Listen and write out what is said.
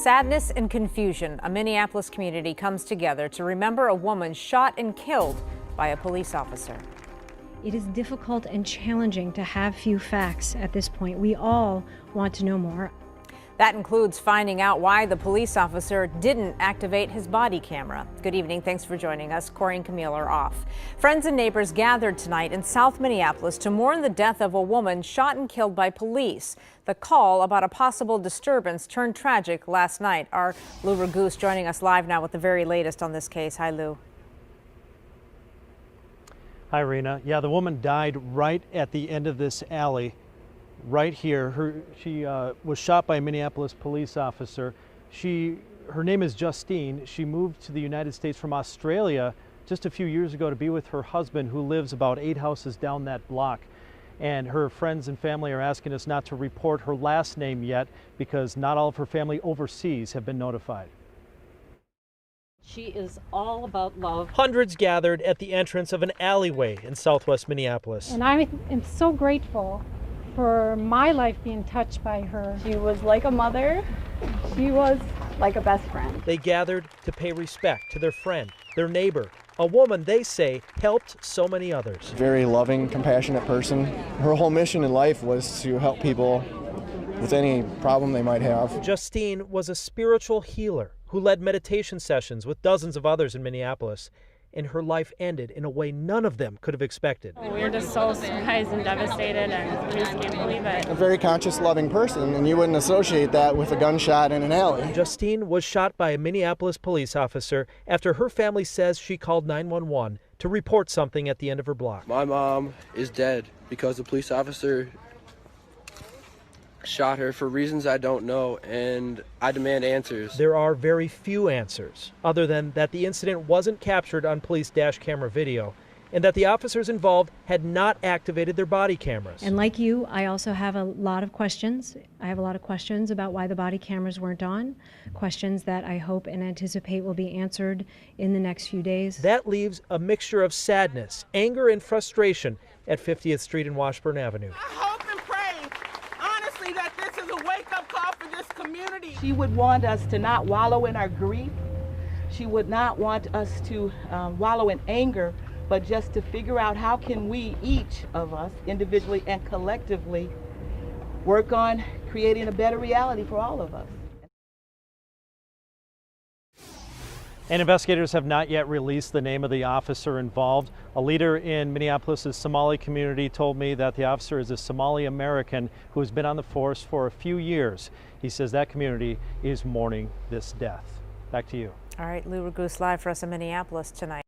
Sadness and confusion. A Minneapolis community comes together to remember a woman shot and killed by a police officer. It is difficult and challenging to have few facts at this point. We all want to know more. That includes finding out why the police officer didn't activate his body camera. Good evening. Thanks for joining us. Corey and Camille are off. Friends and neighbors gathered tonight in South Minneapolis to mourn the death of a woman shot and killed by police. The call about a possible disturbance turned tragic last night. Our Lou Ragoose joining us live now with the very latest on this case. Hi, Lou. Hi, Rena. Yeah, the woman died right at the end of this alley. Right here, she was shot by a Minneapolis police officer. Her name is Justine. She moved to the United States from Australia just a few years ago to be with her husband, who lives about 8 houses down that block. And her friends and family are asking us not to report her last name yet because not all of her family overseas have been notified. She is all about love. Hundreds gathered at the entrance of an alleyway in southwest Minneapolis. And I am so grateful for my life being touched by her. She was like a mother. She was like a best friend. They gathered to pay respect to their friend, their neighbor, a woman they say helped so many others. Very loving, compassionate person. Her whole mission in life was to help people with any problem they might have. Justine was a spiritual healer who led meditation sessions with dozens of others in Minneapolis. And her life ended in a way none of them could have expected. We were just so surprised and devastated, and we just can't believe it. A very conscious, loving person, and you wouldn't associate that with a gunshot in an alley. Justine was shot by a Minneapolis police officer after her family says she called 911 to report something at the end of her block. My mom is dead because the police officer shot her for reasons I don't know, and I demand answers. There are very few answers, other than that the incident wasn't captured on police dash camera video, and that the officers involved had not activated their body cameras. And like you, I also have a lot of questions. I have a lot of questions about why the body cameras weren't on, questions that I hope and anticipate will be answered in the next few days. That leaves a mixture of sadness, anger, and frustration at 50th Street and Washburn Avenue. That this is a wake-up call for this community. She would want us to not wallow in our grief. She would not want us to wallow in anger, but just to figure out how can we, each of us, individually and collectively, work on creating a better reality for all of us. And investigators have not yet released the name of the officer involved. A leader in Minneapolis' Somali community told me that the officer is a Somali American who has been on the force for a few years. He says that community is mourning this death. Back to you. All right, Lou Ragoose live for us in Minneapolis tonight.